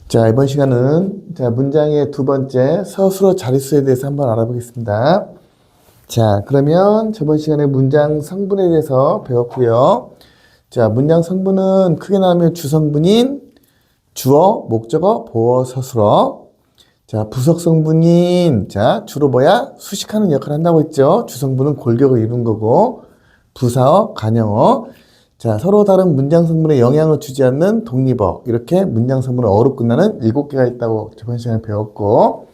자, 이번 시간은 문장의 두 번째 서술어 자릿수에 대해서 한번 알아보겠습니다. 자, 그러면 저번 시간에 문장 성분에 대해서 배웠고요. 자, 문장 성분은 크게 나누면 주성분인 주어, 목적어, 보어, 서술어. 자, 부속 성분인 주로 뭐야? 수식하는 역할을 한다고 했죠. 주성분은 골격을 이룬 거고 부사어, 간영어. 자, 서로 다른 문장 성분에 영향을 주지 않는 독립어. 이렇게 문장 성분은 어로 끝나는 7개가 있다고 저번 시간에 배웠고.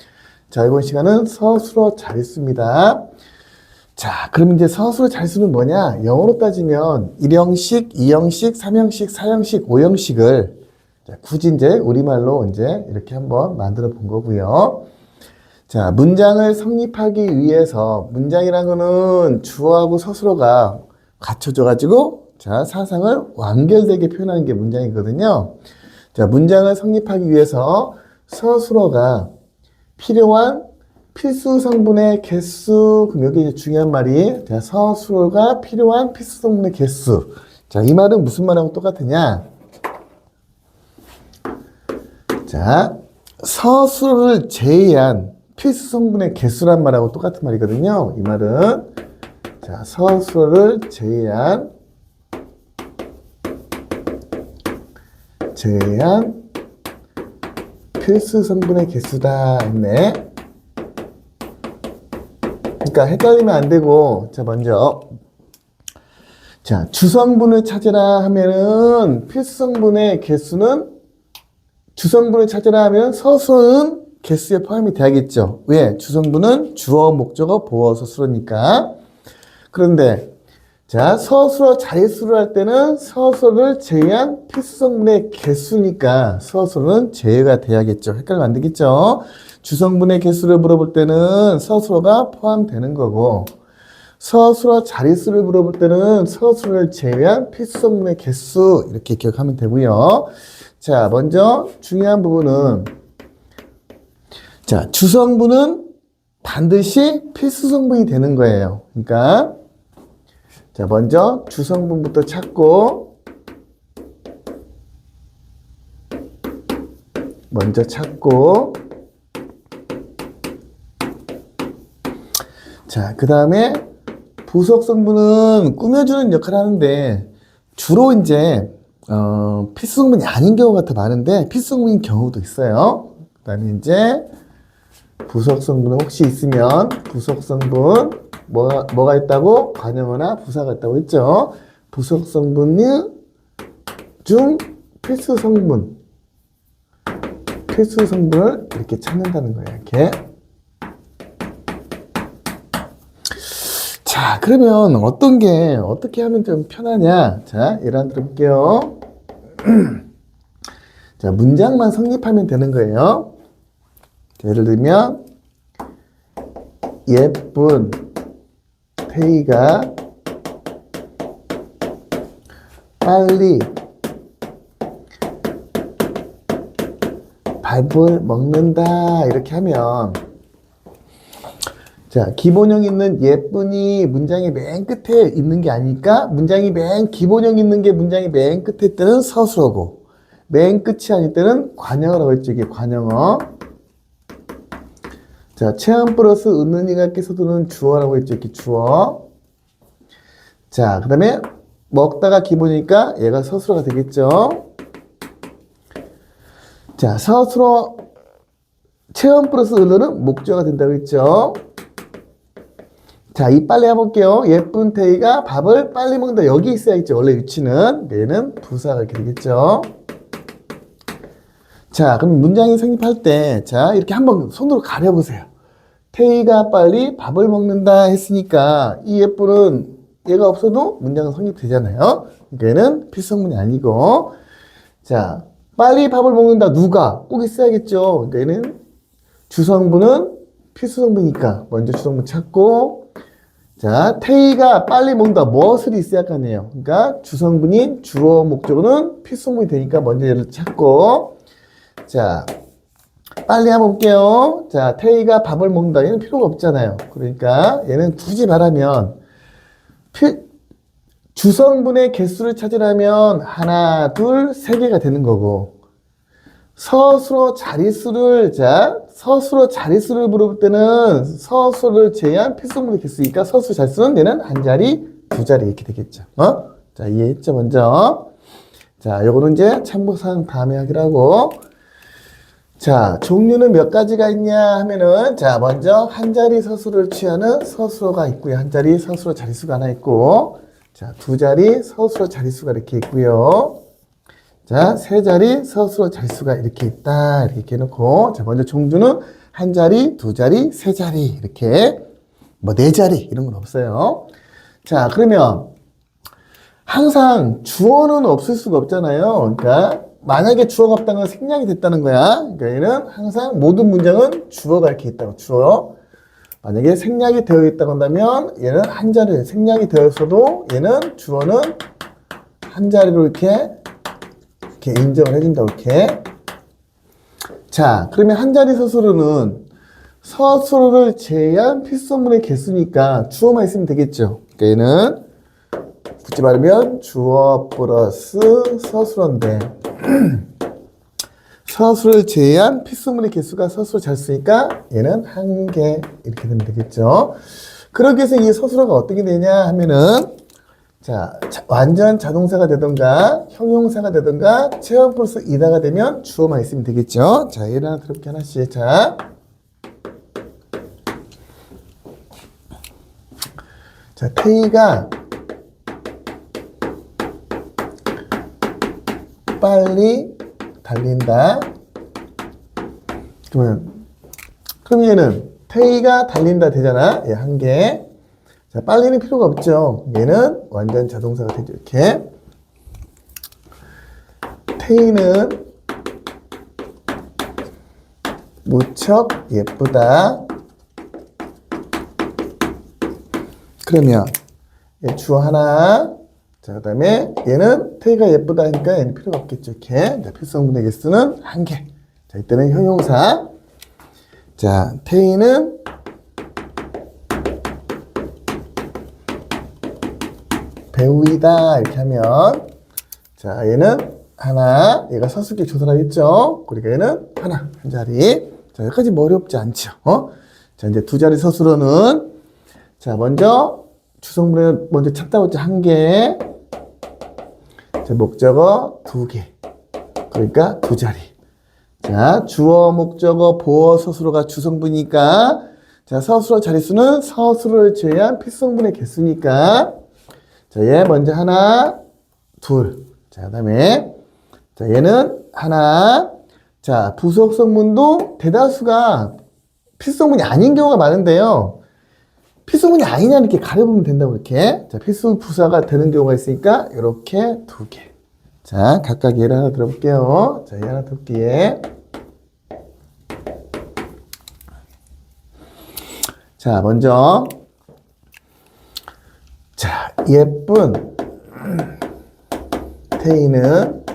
자, 이번 시간은 서술어 자릿수입니다. 자, 그럼 이제 서술어 자릿수는 뭐냐? 영어로 따지면 1형식, 2형식, 3형식, 4형식, 5형식을 굳이 이제 우리말로 이제 이렇게 한번 만들어 본 거고요. 자, 문장을 성립하기 위해서 문장이란 거는 주어하고 서술어가 갖춰져가지고 사상을 완결되게 표현하는 게 문장이거든요. 자, 문장을 성립하기 위해서 서술어가 필요한 필수 성분의 개수. 그럼 여기 이제 중요한 말이 서술어가 필요한 필수 성분의 개수. 자, 이 말은 무슨 말하고 똑같으냐? 자, 서술어를 제외한 필수 성분의 개수란 말하고 똑같은 말이거든요. 이 말은 서술어를 제외한 필수 성분의 개수다 했네. 그러니까 헷갈리면 안 되고, 먼저 주성분을 찾으라 하면은 필수 성분의 개수는 주성분을 찾으라 하면 서술어는 개수에 포함이 돼야겠죠. 왜? 주성분은 주어, 목적어, 보어, 서술어니까. 그런데 서술어 자릿수를 할 때는 서술어를 제외한 필수 성분의 개수니까 서술어는 제외가 돼야겠죠. 헷갈리면 안 되겠죠. 주성분의 개수를 물어볼 때는 서술어가 포함되는 거고, 서술어 자릿수를 물어볼 때는 서술어를 제외한 필수 성분의 개수, 이렇게 기억하면 되고요. 자, 먼저 중요한 부분은 주성분은 반드시 필수 성분이 되는 거예요. 그러니까 먼저 주성분부터 찾고, 그 다음에 부속 성분은 꾸며주는 역할을 하는데, 주로 이제, 필수 성분이 아닌 경우가 더 많은데, 필수 성분인 경우도 있어요. 그 다음에 이제, 부속 성분은 혹시 있으면, 부속 성분, 뭐가 있다고? 관형어나 부사가 있다고 했죠. 부속 성분 중 필수 성분을 이렇게 찾는다는 거예요. 이렇게. 자, 그러면 어떻게 하면 좀 편하냐? 예를 한 들어볼게요. 문장만 성립하면 되는 거예요. 예를 들면, 예쁜 태희가 빨리 밥을 먹는다. 이렇게 하면, 기본형 있는 예쁜이 문장의 맨 끝에 있는 게 아니니까, 기본형 있는 게 문장이 맨 끝에 있을 때는 서술어고, 맨 끝이 아닐 때는 관형어라고 했죠. 이게 관형어. 체험 플러스 은은이가 깨서도는 주어라고 했죠. 이렇게 주어. 그 다음에 먹다가 기본이니까 얘가 서술어가 되겠죠. 서술어 체험 플러스 은은은 목적어가 된다고 했죠. 이 빨리 해볼게요. 예쁜 태희가 밥을 빨리 먹는다. 여기 있어야겠죠. 원래 위치는. 얘는 부사가 이렇게 되겠죠. 그럼 문장이 성립할 때, 이렇게 한번 손으로 가려보세요. 태희가 빨리 밥을 먹는다 했으니까 이 예쁜은 얘가 없어도 문장은 성립되잖아요. 그러니까 얘는 필수성분이 아니고, 빨리 밥을 먹는다. 누가? 꼭 있어야겠죠. 그러니까 얘는 주성분은 필수성분이니까 먼저 주성분 찾고, 태희가 빨리 먹는다. 무엇을 있어야 할 거 아니에요. 그러니까 주성분인 주어, 목적어는 필수성분이 되니까 먼저 얘를 찾고, 빨리 한번 볼게요. 태희가 밥을 먹는다. 얘는 필요가 없잖아요. 그러니까 얘는 굳이 말하면 주성분의 개수를 찾으려면 하나, 둘, 세 개가 되는 거고, 서술어 자릿수를, 서술어 자릿수를 물어볼 때는 서술어를 제외한 필수문의 개수니까 서술어 자릿수는 얘는 한 자리, 두 자리 이렇게 되겠죠. 자, 이해했죠, 먼저? 자, 요거는 이제 참고사항 다음에 하기로 하고. 자, 종류는 몇 가지가 있냐 하면은, 자, 먼저 한 자리 서술어를 취하는 서술어가 있고요. 한 자리 서술어 자릿수가 하나 있고, 자, 두 자리 서술어 자릿수가 이렇게 있고요. 자, 세 자리 서술어 자릿수가 이렇게 있다. 이렇게 해놓고, 자, 먼저 종류는 한 자리, 두 자리, 세 자리, 이렇게, 뭐, 네 자리, 이런 건 없어요. 자, 그러면, 항상 주어는 없을 수가 없잖아요. 그러니까, 만약에 주어가 없다는 건 생략이 됐다는 거야. 그러니까 얘는 항상 모든 문장은 주어가 이렇게 있다고, 주어. 만약에 생략이 되어 있다고 한다면, 얘는 한 자리, 생략이 되어 있어도 얘는 주어는 한 자리로 이렇게 인정을 해준다고, 이렇게. 자, 그러면 한 자리 서술어는 서술어를 제외한 필수문의 개수니까 주어만 있으면 되겠죠. 그러니까 얘는 굳이 말하면 주어 플러스 서술어인데, 서술어를 제외한 필수문의 개수가 서술어 자릿수니까 얘는 한 개 이렇게 되면 되겠죠. 그러기 위해서 이 서술어가 어떻게 되냐 하면은, 자, 완전 자동사가 되던가 형용사가 되던가 체험 플러스 이다가 되면 주어만 있으면 되겠죠. 자, 예를 하나 들어볼게, 하나씩. 자, 태희가 빨리 달린다. 그럼 얘는 태희가 달린다 되잖아. 얘 한 개. 자, 빨리는 필요가 없죠. 얘는 완전 자동사가 되죠. 이렇게. 태희는 무척 예쁘다. 그러면 얘 주어 하나. 자, 그 다음에 얘는 태희가 예쁘다 하니까 얘는 필요가 없겠죠. 이렇게. 자, 필수문의 개수는 한 개. 자, 이때는 형용사. 자, 태희는 배우이다. 이렇게 하면. 자, 얘는 하나. 얘가 서술격 조사하겠죠. 그러니까 얘는 하나. 한 자리. 자, 여기까지 뭐 어렵지 않죠. 자, 이제 두 자리 서술어는. 자, 먼저 주성문을 먼저 찾다 보자. 한 개. 자, 목적어 두 개. 그러니까 두 자리. 자, 주어, 목적어, 보어, 서술어가 주성분이니까, 자, 서술어 자릿수는 서술어를 제외한 필수성분의 개수니까, 자, 얘 먼저 하나, 둘. 자, 그 다음에, 자, 얘는 하나. 자, 부속성문도 대다수가 필수성분이 아닌 경우가 많은데요. 필수성분이 아니냐 이렇게 가려보면 된다고, 이렇게. 자, 필수 부사가 되는 경우가 있으니까, 이렇게 두 개. 자, 각각 예를 하나 들어볼게요. 자, 예 하나 들어볼게요. 자, 먼저. 자, 예쁜 태희는,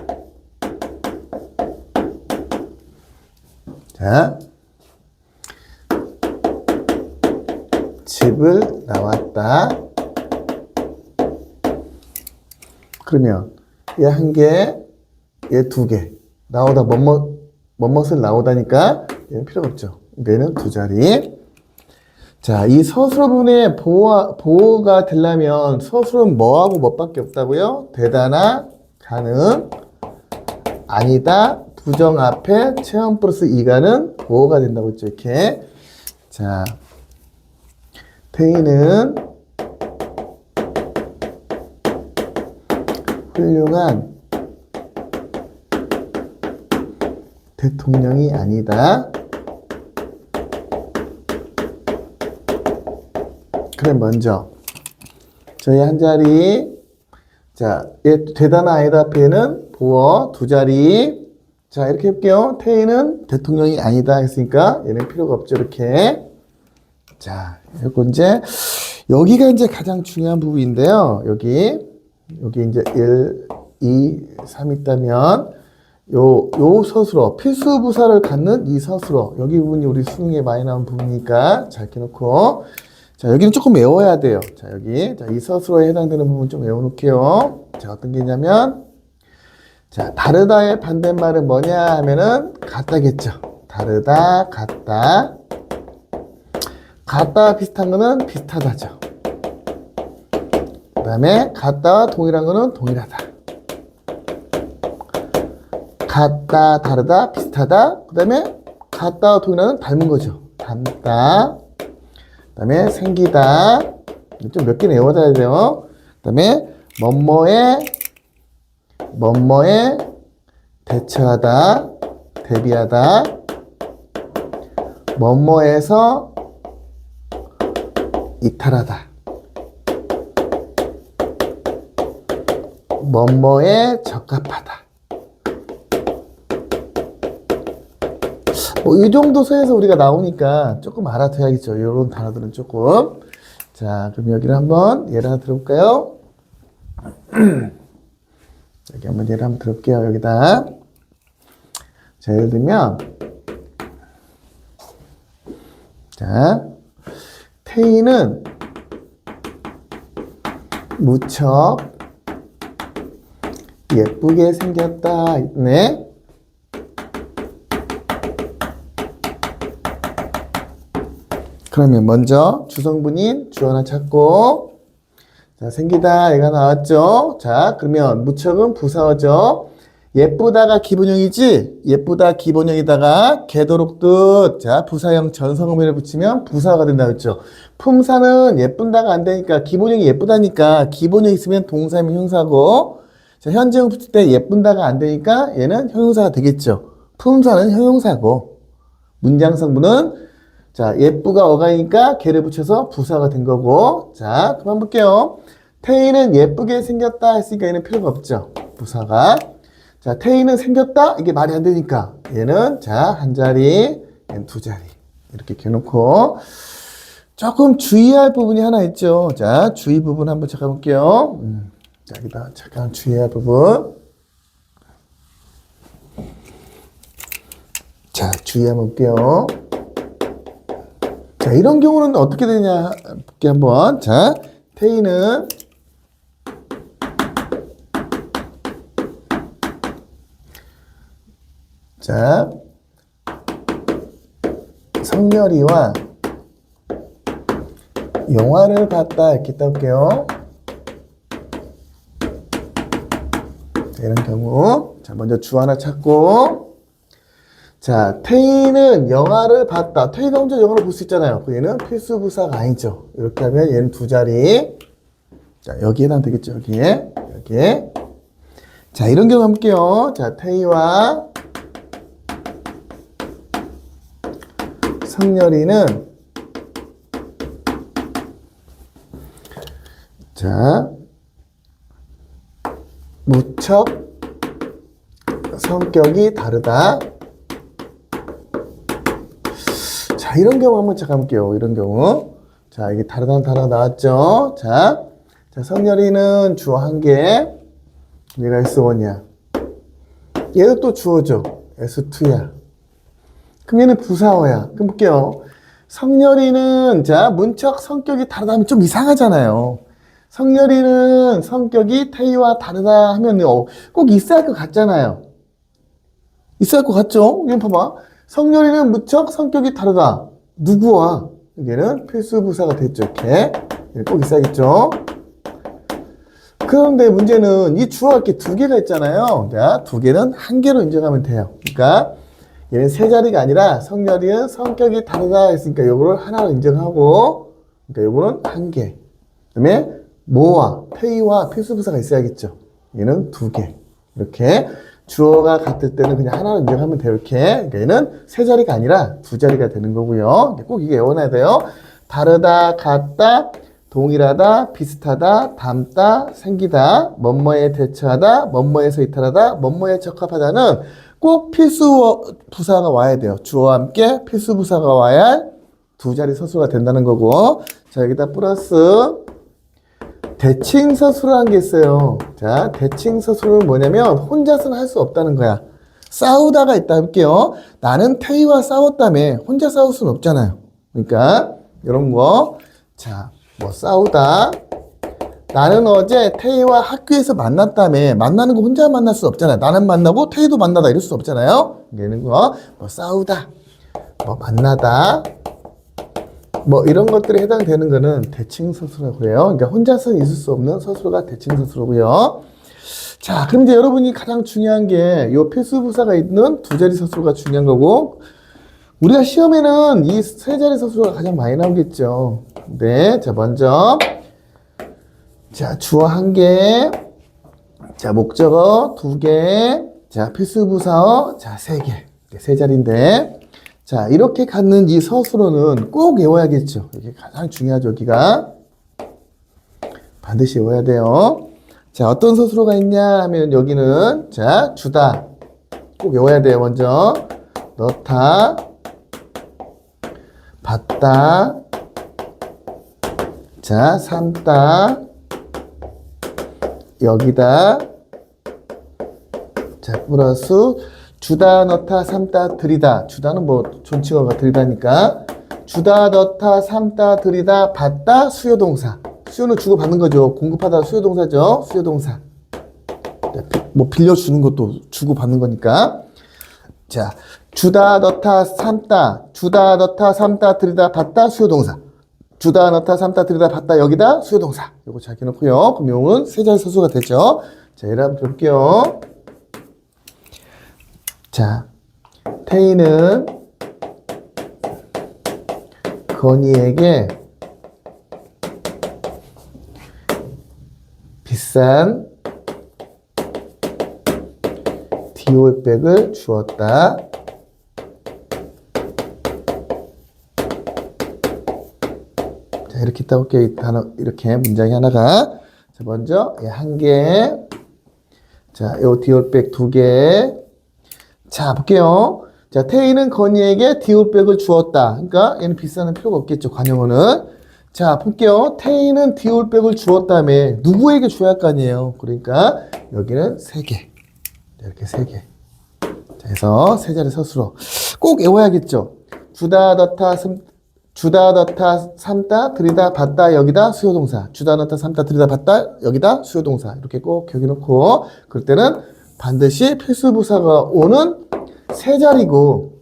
자, 집을 나왔다. 그러면 얘 한 개, 얘 두 개. 나오다 뭐뭇을 나오다니까 얘는 필요가 없죠. 얘는 두 자리. 자, 이 서술어 부분에 보호가 되려면 서술은 뭐하고 뭐밖에 없다고요? 되다나, 가능, 아니다, 부정 앞에 체험 플러스 이가는 보호가 된다고 했죠. 이렇게. 자, 태희는 훌륭한 대통령이 아니다. 그래, 먼저 저희 한 자리. 자, 얘 되다나 아니다 앞에는 보어 두 자리. 자, 이렇게 해볼게요. 태희는 대통령이 아니다 했으니까 얘는 필요가 없죠. 이렇게. 자, 이거 이제 여기가 이제 가장 중요한 부분인데요. 여기 이제 1, 2, 3 있다면 요 서술어, 필수 부사를 갖는 이 서술어, 여기 부분이 우리 수능에 많이 나온 부분이니까 잘 이렇게놓고, 자, 여기는 조금 외워야 돼요. 자, 여기. 자, 이 서술어에 해당되는 부분 좀 외워놓을게요. 자, 어떤 게 있냐면, 자, 다르다의 반대말은 뭐냐 하면은 같다겠죠. 다르다, 같다. 같다 비슷한 거는 비슷하다죠. 그 다음에 같다와 동일한 거는 동일하다. 같다, 다르다, 비슷하다. 그 다음에 같다와 동일한 건 닮은 거죠. 닮다. 그 다음에 생기다. 좀 몇 개는 외워둬야 돼요. 그 다음에 뭐뭐에 대처하다, 대비하다. 뭐뭐에서 이탈하다. 뭐뭐에 적합하다. 뭐 이 정도 선에서 우리가 나오니까 조금 알아둬야겠죠. 이런 단어들은 조금. 자, 그럼 여기를 한번 예를 하나 들어볼까요? 여기 한번 예를 한번 들어볼게요. 여기다. 자, 예를 들면, 자, 태희는 무척 예쁘게 생겼다. 네. 그러면 먼저 주성분인 주 하나 찾고, 자, 생기다 얘가 나왔죠. 자, 그러면 무척은 부사어죠. 예쁘다가 기본형이지. 예쁘다 기본형이다가 개도록듯 자 부사형 전성음을 붙이면 부사가 된다 그랬죠. 품사는 예쁜다가 안 되니까 기본형이 예쁘다니까 기본형 있으면 동사면 형사고, 자 현재형 붙일 때 예쁜다가 안 되니까 얘는 형용사가 되겠죠. 품사는 형용사고, 문장 성분은 자 예쁘가 어가니까 개를 붙여서 부사가 된 거고. 자 그만 볼게요. 태희는 예쁘게 생겼다 했으니까 얘는 필요가 없죠. 부사가. 자, 태희는 생겼다? 이게 말이 안 되니까. 얘는, 자, 한 자리, 얘는 두 자리. 이렇게 켜놓고. 조금 주의할 부분이 하나 있죠. 자, 주의 부분 한번 잠깐 볼게요. 자, 여기다 잠깐 주의할 부분. 자, 주의 한번 볼게요. 자, 이런 경우는 어떻게 되냐 볼게요, 한번. 자, 태희는 자, 성렬이와 영화를 봤다 이렇게 떠볼게요. 자, 이런 경우. 자, 먼저 주 하나 찾고. 자, 태희는 영화를 봤다. 태희가 혼자 영화를 볼 수 있잖아요. 얘는 필수 부사가 아니죠. 이렇게 하면 얘는 두 자리. 자, 여기에 해당 되겠죠. 여기에. 자, 이런 경우 볼게요. 자, 태희와 성렬이는 자 무척 성격이 다르다. 자, 이런 경우 한번 잠깐 볼게요. 이런 경우. 자, 이게 다르다는 단어가 나왔죠. 자, 성렬이는 주어 한 개. 얘가 S1이야. 얘도 또 주어죠. S2야. 그럼 얘는 부사어야. 그럼 볼게요. 성렬이는, 자, 문척 성격이 다르다 하면 좀 이상하잖아요. 성렬이는 성격이 태희와 다르다 하면 꼭 있어야 할 것 같잖아요. 있어야 할 것 같죠? 이거 봐봐. 성렬이는 무척 성격이 다르다. 누구와? 여기는 필수 부사가 됐죠. 이렇게. 꼭 있어야겠죠? 그런데 문제는 이 주어가 이렇게 두 개가 있잖아요. 자, 두 개는 한 개로 인정하면 돼요. 그러니까 얘는 세 자리가 아니라 성렬이는 성격이 다르다 했으니까 요거를 하나로 인정하고, 그러니까 요거는 한 개. 그 다음에 뭐와 태희와 필수부사가 있어야겠죠. 얘는 두 개. 이렇게 주어가 같을 때는 그냥 하나로 인정하면 돼요. 이렇게. 그러니까 얘는 세 자리가 아니라 두 자리가 되는 거고요. 꼭 이게 외워놔야 돼요. 다르다, 같다, 동일하다, 비슷하다, 닮다, 생기다, 뭐뭐에 대처하다, 뭐뭐에서 이탈하다, 뭐뭐에 적합하다는 꼭 필수 부사가 와야 돼요. 주어와 함께 필수 부사가 와야 할 두 자리 서술가 된다는 거고. 자, 여기다 플러스 대칭 서술이라는 게 있어요. 자, 대칭 서술은 뭐냐면 혼자서는 할 수 없다는 거야. 싸우다가 있다 할게요. 나는 태희와 싸웠다며 혼자 싸울 수는 없잖아요. 그러니까 이런 거. 자, 뭐 싸우다, 나는 어제 태희와 학교에서 만났다며. 만나는 거 혼자 만날 수 없잖아요. 나는 만나고 태희도 만나다 이럴 수 없잖아요. 얘는 뭐 싸우다, 뭐 만나다, 뭐 이런 것들에 해당되는 거는 대칭서술이라고 해요. 그러니까 혼자서 있을 수 없는 서술어가 대칭서술이고요. 자, 그럼 이제 여러분이 가장 중요한 게 요 필수부사가 있는 두 자리 서술어가 중요한 거고, 우리가 시험에는 이 세 자리 서술어가 가장 많이 나오겠죠. 네, 자 먼저 자 주어 한 개, 자 목적어 두 개, 자 필수부사어 자 세 개, 세 자리인데, 자 이렇게 갖는 이 서술어는 꼭 외워야겠죠. 이게 가장 중요하죠. 여기가 반드시 외워야 돼요. 자 어떤 서술어가 있냐 하면 여기는 자 주다 꼭 외워야 돼요. 먼저 넣다, 받다, 자 삼다, 여기다, 자 플러스 주다, 넣다, 삼다, 들이다. 주다는 뭐 존칭어가 들이다니까. 주다, 넣다, 삼다, 들이다, 받다, 수요동사. 수요는 주고 받는 거죠. 공급하다 수요동사죠. 수요동사. 뭐 빌려주는 것도 주고 받는 거니까. 자, 주다, 넣다, 삼다. 주다, 넣다, 삼다, 들이다, 받다, 수요동사. 주다, 넣다, 삼다, 들이다, 받다, 여기다, 수요동사. 요거 잘 기억놓고요. 그럼 요건 세 자리 서술어가 되죠. 자, 예를 한번 볼게요. 자, 태희는 건이에게 비싼 디올백을 주었다. 자, 이렇게 있다고 볼게요. 단어, 이렇게 문장이 하나가. 자, 먼저, 한 개. 자, 요 디올백 두 개. 자, 볼게요. 자, 태희는 건이에게 디올백을 주었다. 그러니까 얘는 비싸는 필요가 없겠죠, 관용어는. 자, 볼게요. 태희는 디올백을 주었다며. 누구에게 줘야 할 거 아니에요. 그러니까 여기는 세 개. 이렇게 세 개. 자, 해서 세 자리 서술어. 꼭 외워야겠죠. 주다, 넣다, 주다, 넣다, 삼다, 들이다, 받다, 여기다, 수요동사. 주다, 넣다, 삼다, 들이다, 받다, 여기다, 수요동사. 이렇게 꼭 기억해놓고, 그럴 때는 반드시 필수부사가 오는 세 자리고,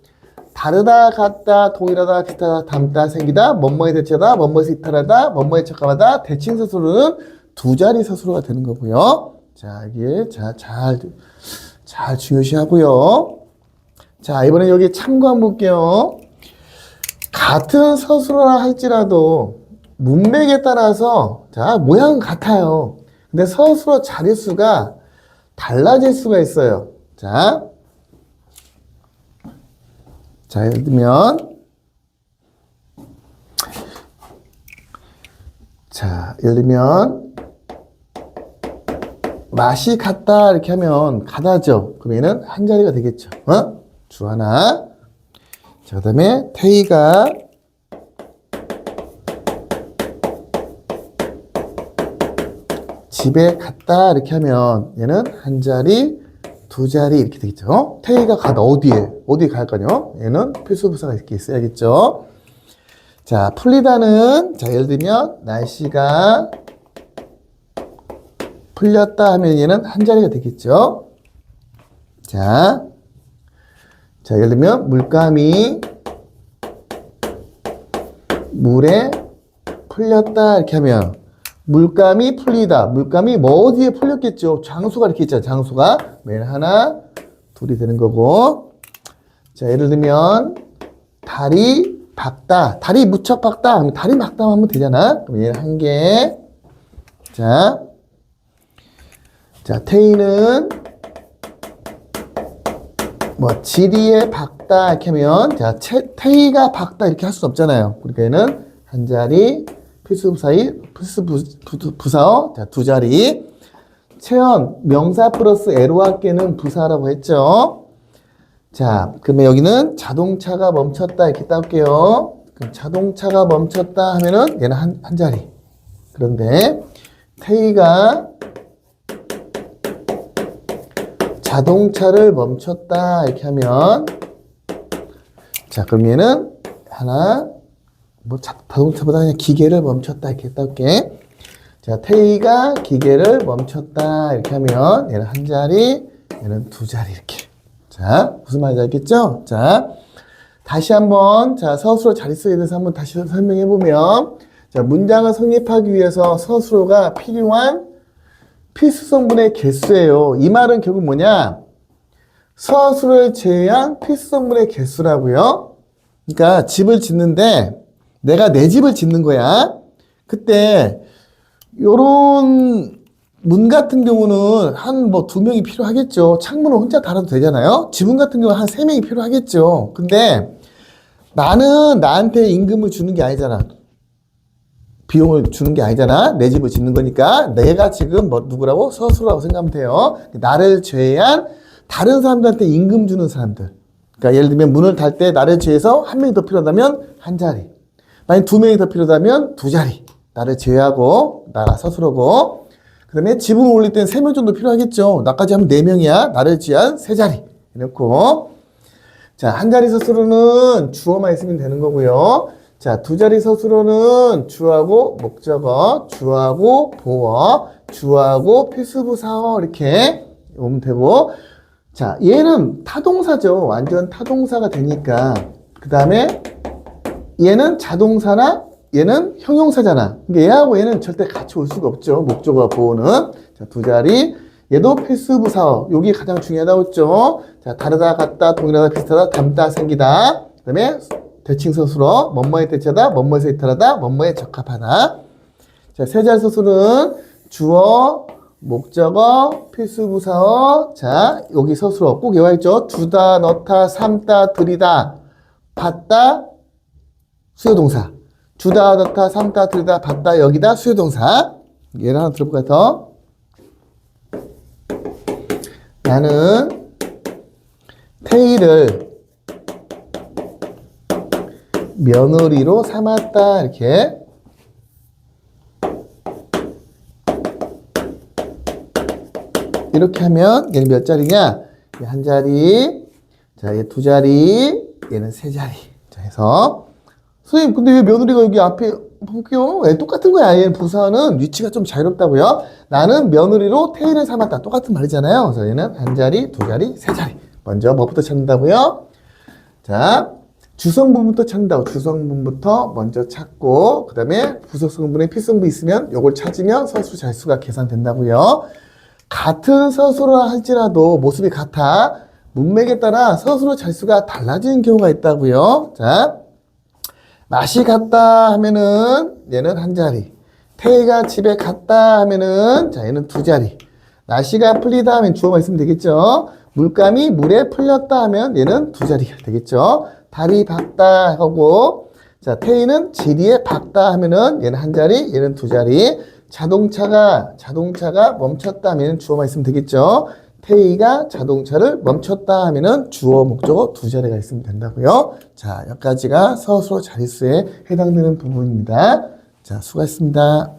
다르다, 같다, 동일하다, 비슷하다, 닮다, 생기다, 뭐뭐에 대체하다, 뭐뭐에서 이탈하다, 뭐뭐에 척감하다, 대칭서술어는 두 자리 서술어가 되는 거고요. 자, 이게 잘 중요시하고요. 자, 이번에 여기 참고 한번 볼게요. 같은 서술어라 할지라도 문맥에 따라서 자, 모양은 같아요. 근데 서술어 자릿수가 달라질 수가 있어요. 자, 예를 들면, 맛이 같다 이렇게 하면 같아죠. 그럼 얘는 한 자리가 되겠죠. 주 하나. 자, 그 다음에 태희가 집에 갔다 이렇게 하면 얘는 한 자리, 두 자리 이렇게 되겠죠. 태희가 가다 어디에 갈까요? 얘는 필수부사가 이렇게 있어야겠죠. 자, 풀리다는 자 예를 들면 날씨가 풀렸다 하면 얘는 한 자리가 되겠죠. 자, 예를 들면 물감이 물에 풀렸다 이렇게 하면 물감이 풀리다. 물감이 뭐 어디에 풀렸겠죠? 장소가 이렇게 있잖아요. 장소가 맨 하나, 둘이 되는 거고. 자, 예를 들면 다리 박다. 다리 무척 박다 하면 다리 막다 하면 되잖아. 그럼 얘는 한 개. 자, 태희는 뭐 지리에 박다 이렇게 하면 자 태희가 박다 이렇게 할 수 없잖아요. 그러니까 얘는 한 자리 필수부사어 자 두 자리. 채연 명사 플러스 애로할게는 부사라고 했죠. 자 그러면 여기는 자동차가 멈췄다 이렇게 따올게요. 그럼 자동차가 멈췄다 하면은 얘는 한 자리. 그런데 태희가 자동차를 멈췄다 이렇게 하면 자 그럼 얘는 하나 뭐 자동차보다 그냥 기계를 멈췄다 이렇게 따올게. 자, 태희가 기계를 멈췄다. 이렇게 하면 얘는 한 자리, 얘는 두 자리 이렇게. 자, 무슨 말인지 알겠죠? 자, 다시 한번 자, 서술어 자릿수에 대해서 한번 다시 설명해 보면 자, 문장을 성립하기 위해서 서술어가 필요한 필수 성분의 개수예요. 이 말은 결국 뭐냐? 서술어를 제외한 필수 성분의 개수라고요. 그러니까 집을 짓는데 내가 내 집을 짓는 거야. 그때 요런 문 같은 경우는 한 뭐 2명이 필요하겠죠. 창문을 혼자 달아도 되잖아요. 지붕 같은 경우는 한 3명이 필요하겠죠. 근데 나는 나한테 임금을 주는 게 아니잖아. 비용을 주는 게 아니잖아. 내 집을 짓는 거니까 내가 지금 뭐 누구라고? 서술어라고 생각하면 돼요. 나를 제외한 다른 사람들한테 임금 주는 사람들. 그러니까 예를 들면 문을 달 때 나를 제외해서 한 명이 더 필요하다면 한 자리. 만약 2명이 더 필요하다면 두 자리. 나를 제외하고 나가 서술어고. 그 다음에 지붕을 올릴 때는 3명 정도 필요하겠죠. 나까지 하면 4명이야. 나를 제외한 3자리. 이렇고. 자, 한 자리 서술어는 주어만 있으면 되는 거고요. 자, 두 자리 서술어는 주하고 목적어, 주하고 보어, 주하고 필수부사어 이렇게 오면 되고. 자, 얘는 타동사죠. 완전 타동사가 되니까. 그 다음에 얘는 자동사나 얘는 형용사잖아. 그러니까 얘하고 얘는 절대 같이 올 수가 없죠. 목적어와 보어는. 자, 두 자리. 얘도 필수부사어. 여기 가장 중요하다고 했죠. 자, 다르다, 같다, 동일하다, 비슷하다, 닮다, 생기다. 그 다음에 대칭서술어. 뭐뭐에 대체하다, 뭐뭐에서 이탈하다, 뭐뭐에 적합하다. 자, 세 자리 서술은 주어, 목적어, 필수부사어. 자, 여기 서술어 꼭 외워야죠. 주다, 넣다, 삼다, 들이다, 받다, 수요동사. 주다, 넣다, 삼다, 들이다, 받다, 여기다, 수요동사. 얘를 하나 들어볼까요? 더. 나는 태희를 며느리로 삼았다. 이렇게. 이렇게 하면 얘는 몇 자리냐? 얘 한 자리. 자, 얘 두 자리. 얘는 세 자리. 자, 해서. 선생님, 근데 왜 며느리가 여기 앞에 볼게요? 왜 똑같은 거야? 얘는 부사는 위치가 좀 자유롭다고요? 나는 며느리로 태희를 삼았다. 똑같은 말이잖아요. 그래서 얘는 한 자리, 두 자리, 세 자리. 먼저 뭐부터 찾는다고요? 자, 주성분부터 찾는다고. 주성분부터 먼저 찾고, 그 다음에 부속성분에 필성분 있으면 요걸 찾으면 서술 자릿수가 계산된다고요. 같은 서술을 할지라도 모습이 같아. 문맥에 따라 서술의 자릿수가 달라지는 경우가 있다고요. 자, 맛이 같다 하면은 얘는 한 자리. 태희가 집에 갔다 하면은 자, 얘는 두 자리. 날씨가 풀리다 하면 주어만 있으면 되겠죠. 물감이 물에 풀렸다 하면 얘는 두 자리가 되겠죠. 달이 밝다 하고, 자, 태희는 지리에 밝다 하면은 얘는 한 자리, 얘는 두 자리. 자동차가 멈췄다 하면 주어만 있으면 되겠죠. 태희가 자동차를 멈췄다 하면은 주어, 목적어 두 자리가 있으면 된다고요. 자, 여기까지가 서술어 자릿수에 해당되는 부분입니다. 자, 수고하셨습니다.